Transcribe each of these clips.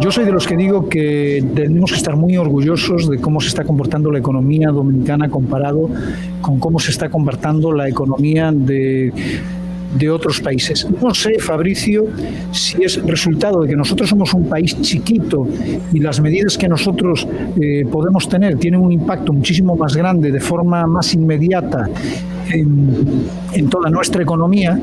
Yo soy de los que digo que tenemos que estar muy orgullosos de cómo se está comportando la economía dominicana comparado con cómo se está comportando la economía de otros países. No sé, Fabricio, si es resultado de que nosotros somos un país chiquito y las medidas que nosotros podemos tener tienen un impacto muchísimo más grande, de forma más inmediata en toda nuestra economía,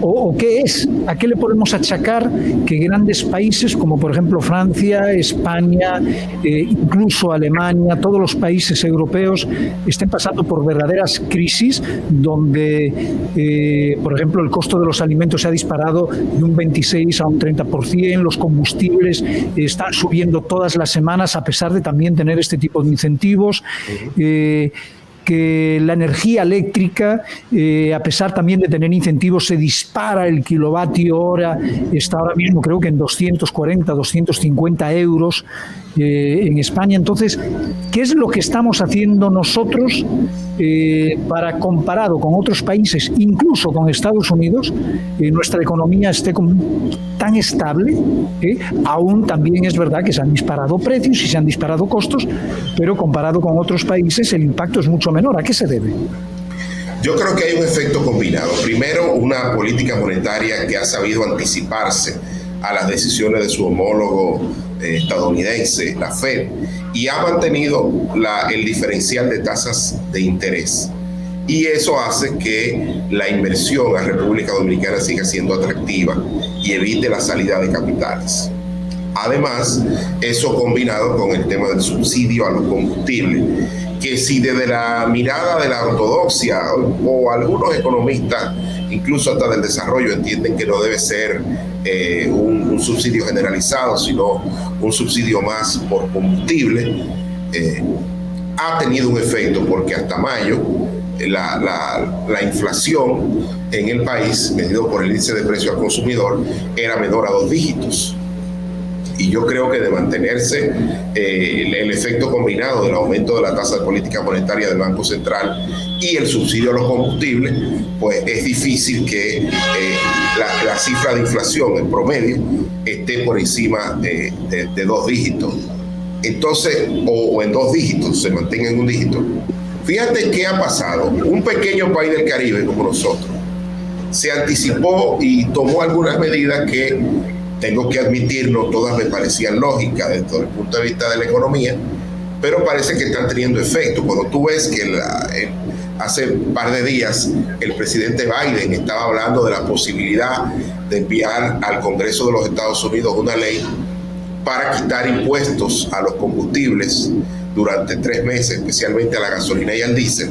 o qué es, a qué le podemos achacar que grandes países como por ejemplo Francia, España, incluso Alemania, todos los países europeos estén pasando por verdaderas crisis donde, por ejemplo, el costo de los alimentos se ha disparado de un 26 a un 30%, los combustibles están subiendo todas las semanas a pesar de también tener este tipo de incentivos, que la energía eléctrica, a pesar también de tener incentivos, se dispara el kilovatio hora, está ahora mismo creo que en 240, 250 euros en España. Entonces, ¿qué es lo que estamos haciendo nosotros para, comparado con otros países, incluso con Estados Unidos, nuestra economía esté tan estable? Aún también es verdad que se han disparado precios y se han disparado costos, pero comparado con otros países el impacto es mucho menor. ¿A qué se debe? Yo creo que hay un efecto combinado. Primero, una política monetaria que ha sabido anticiparse a las decisiones de su homólogo estadounidense, la Fed, y ha mantenido el diferencial de tasas de interés. Y eso hace que la inversión a República Dominicana siga siendo atractiva y evite la salida de capitales. Además, eso combinado con el tema del subsidio a los combustibles, que si desde la mirada de la ortodoxia o algunos economistas, incluso hasta del desarrollo, entienden que no debe ser un subsidio generalizado, sino un subsidio más por combustible, ha tenido un efecto porque hasta mayo la inflación en el país, medido por el índice de precio al consumidor, era menor a 2 dígitos. Y yo creo que de mantenerse el efecto combinado del aumento de la tasa de política monetaria del Banco Central y el subsidio a los combustibles, pues es difícil que la cifra de inflación en promedio esté por encima de 2 dígitos. Entonces, o en 2 dígitos, se mantenga en 1 dígito. Fíjate qué ha pasado. Un pequeño país del Caribe como nosotros se anticipó y tomó algunas medidas que, tengo que admitirlo, todas me parecían lógicas desde el punto de vista de la economía, pero parece que están teniendo efecto. Cuando tú ves que hace un par de días el presidente Biden estaba hablando de la posibilidad de enviar al Congreso de los Estados Unidos una ley para quitar impuestos a los combustibles durante 3 meses, especialmente a la gasolina y al diésel,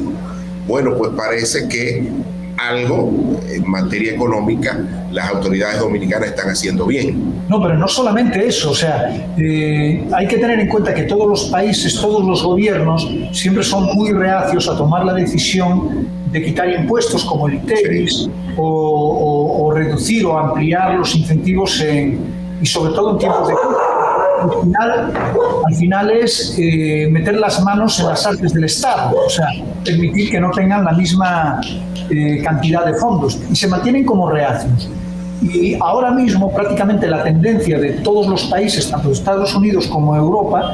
bueno, pues parece que algo en materia económica las autoridades dominicanas están haciendo bien. No, pero no solamente eso, o sea, hay que tener en cuenta que todos los países, todos los gobiernos siempre son muy reacios a tomar la decisión de quitar impuestos como el ITEVIS o reducir o ampliar los incentivos y sobre todo en tiempos de crisis. Al final es meter las manos en las arcas del Estado, o sea, permitir que no tengan la misma cantidad de fondos y se mantienen como reacios. Y ahora mismo prácticamente la tendencia de todos los países, tanto de Estados Unidos como Europa,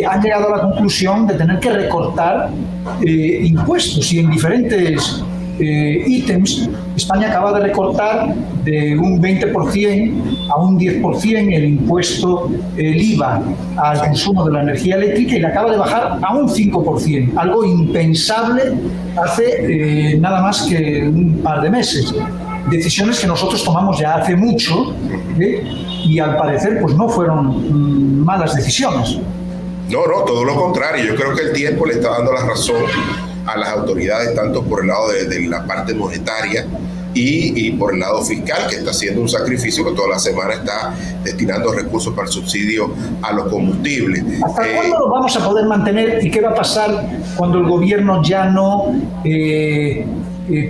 han llegado a la conclusión de tener que recortar impuestos y en diferentes ítems. España acaba de recortar de un 20% a un 10% el impuesto, el IVA al consumo de la energía eléctrica, y le acaba de bajar a un 5%, algo impensable hace nada más que un par de meses. Decisiones que nosotros tomamos ya hace mucho y al parecer pues no fueron malas decisiones. No, todo lo contrario. Yo creo que el tiempo le está dando la razón a las autoridades, tanto por el lado de la parte monetaria y por el lado fiscal, que está haciendo un sacrificio, que toda la semana está destinando recursos para el subsidio a los combustibles. ¿Hasta cuándo lo vamos a poder mantener y qué va a pasar cuando el gobierno ya no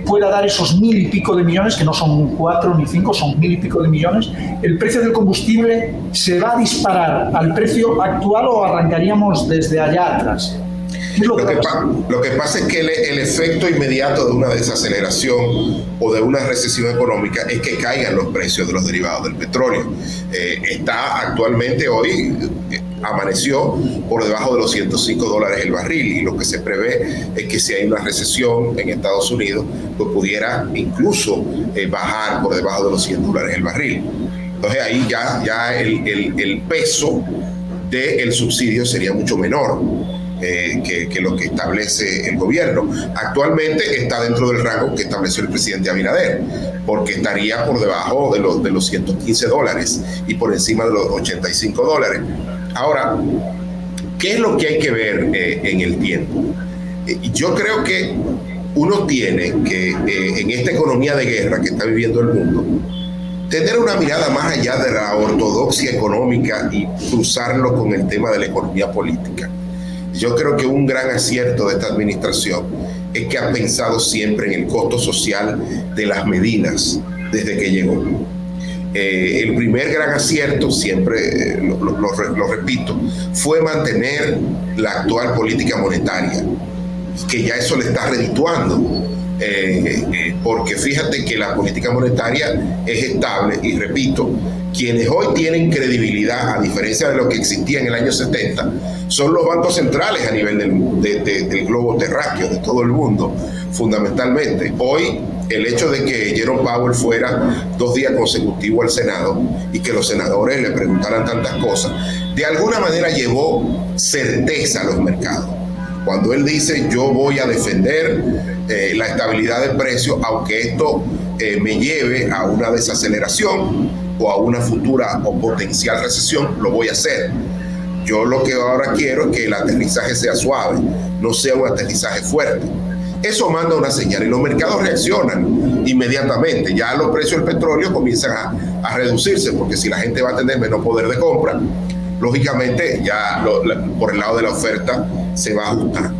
pueda dar esos 1.000 y pico de millones, que no son 4 ni 5, son 1.000 y pico de millones? ¿El precio del combustible se va a disparar al precio actual o arrancaríamos desde allá atrás? Lo que pasa es que el efecto inmediato de una desaceleración o de una recesión económica es que caigan los precios de los derivados del petróleo. Está actualmente hoy, amaneció por debajo de los $105 el barril, y lo que se prevé es que si hay una recesión en Estados Unidos, pues pudiera incluso bajar por debajo de los $100 el barril. Entonces ahí ya el peso del subsidio sería mucho menor que lo que establece el gobierno. Actualmente está dentro del rango que estableció el presidente Abinader, porque estaría por debajo de los $115 y por encima de los $85. Ahora, ¿qué es lo que hay que ver en el tiempo? Yo creo que uno tiene que, en esta economía de guerra que está viviendo el mundo, tener una mirada más allá de la ortodoxia económica y cruzarlo con el tema de la economía política. Yo creo que un gran acierto de esta administración es que ha pensado siempre en el costo social de las medidas desde que llegó. El primer gran acierto, siempre lo repito, fue mantener la actual política monetaria, que ya eso le está redituando. Porque fíjate que la política monetaria es estable, y repito, quienes hoy tienen credibilidad, a diferencia de lo que existía en el año 70, son los bancos centrales a nivel del globo terráqueo, de todo el mundo, fundamentalmente. Hoy, el hecho de que Jerome Powell fuera 2 días consecutivos al Senado y que los senadores le preguntaran tantas cosas, de alguna manera llevó certeza a los mercados. Cuando él dice, yo voy a defender la estabilidad del precio, aunque esto me lleve a una desaceleración o a una futura o potencial recesión, lo voy a hacer. Yo lo que ahora quiero es que el aterrizaje sea suave, no sea un aterrizaje fuerte. Eso manda una señal y los mercados reaccionan inmediatamente. Ya los precios del petróleo comienzan a reducirse, porque si la gente va a tener menos poder de compra, lógicamente ya por el lado de la oferta se va ajustando.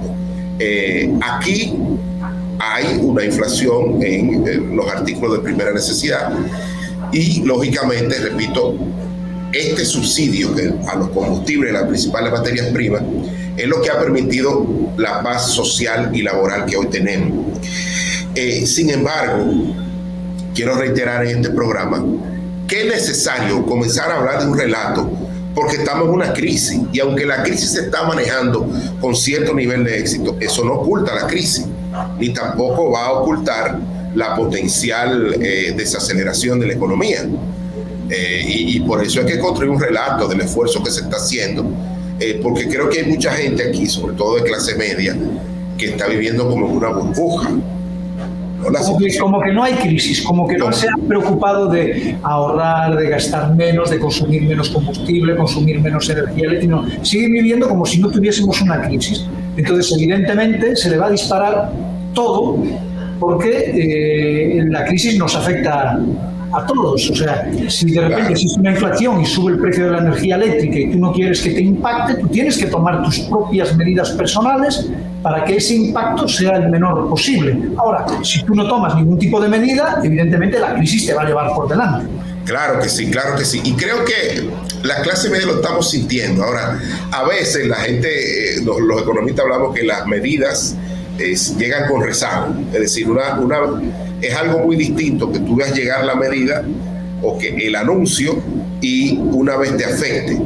Aquí hay una inflación en los artículos de primera necesidad y lógicamente, repito, este subsidio a los combustibles, las principales materias primas, es lo que ha permitido la paz social y laboral que hoy tenemos. Sin embargo, quiero reiterar en este programa que es necesario comenzar a hablar de un relato, porque estamos en una crisis, y aunque la crisis se está manejando con cierto nivel de éxito, eso no oculta la crisis, ni tampoco va a ocultar la potencial desaceleración de la economía. Y por eso hay que construir un relato del esfuerzo que se está haciendo, porque creo que hay mucha gente aquí, sobre todo de clase media, que está viviendo como en una burbuja. Como que no hay crisis, como que no se han preocupado de ahorrar, de gastar menos, de consumir menos combustible, consumir menos energía eléctrica. No, siguen viviendo como si no tuviésemos una crisis. Entonces, evidentemente, se le va a disparar todo, porque la crisis nos afecta a todos. O sea, si de repente existe una inflación y sube el precio de la energía eléctrica y tú no quieres que te impacte, tú tienes que tomar tus propias medidas personales para que ese impacto sea el menor posible. Ahora, si tú no tomas ningún tipo de medida, evidentemente la crisis te va a llevar por delante. Claro que sí, claro que sí. Y creo que la clase media lo estamos sintiendo. Ahora, a veces la gente, los economistas hablamos que las medidas llegan con rezago. Es decir, es algo muy distinto que tú veas llegar la medida o que el anuncio y una vez te afecte.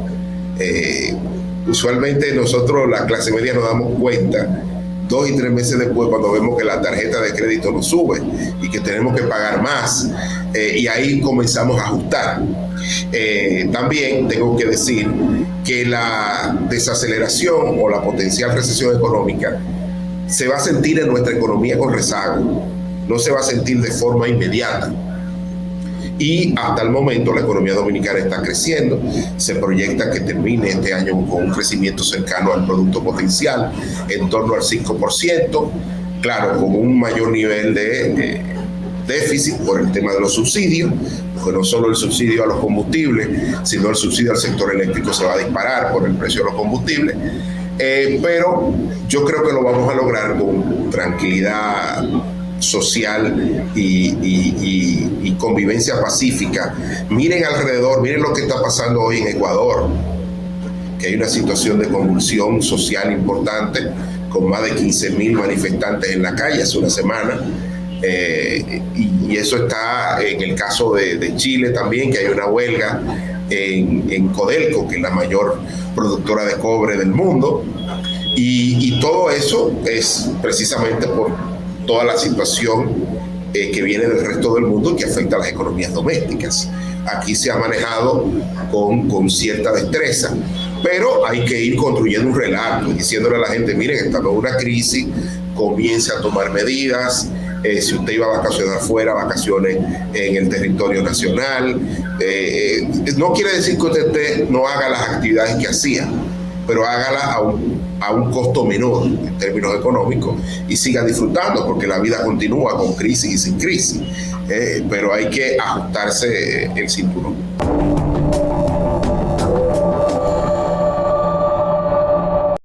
Usualmente nosotros, la clase media, nos damos cuenta 2 y 3 meses después, cuando vemos que la tarjeta de crédito nos sube y que tenemos que pagar más, y ahí comenzamos a ajustar. También tengo que decir que la desaceleración o la potencial recesión económica se va a sentir en nuestra economía con rezago, no se va a sentir de forma inmediata. Y hasta el momento la economía dominicana está creciendo. Se proyecta que termine este año con un crecimiento cercano al producto potencial, en torno al 5%, claro, con un mayor nivel de déficit por el tema de los subsidios, porque no solo el subsidio a los combustibles, sino el subsidio al sector eléctrico se va a disparar por el precio de los combustibles. Pero yo creo que lo vamos a lograr con tranquilidad social y convivencia pacífica. Miren alrededor, miren lo que está pasando hoy en Ecuador, que hay una situación de convulsión social importante con más de 15.000 manifestantes en la calle hace una semana. Y eso está en el caso de Chile también, que hay una huelga en Codelco, que es la mayor productora de cobre del mundo. Y todo eso es precisamente por toda la situación que viene del resto del mundo y que afecta a las economías domésticas. Aquí se ha manejado con cierta destreza, pero hay que ir construyendo un relato, diciéndole a la gente, miren, estamos en una crisis, comience a tomar medidas. Si usted iba a vacacionar fuera, vacaciones en el territorio nacional. No quiere decir que usted no haga las actividades que hacía, pero hágala a un costo menor en términos económicos y siga disfrutando, porque la vida continúa con crisis y sin crisis, pero hay que ajustarse el cinturón.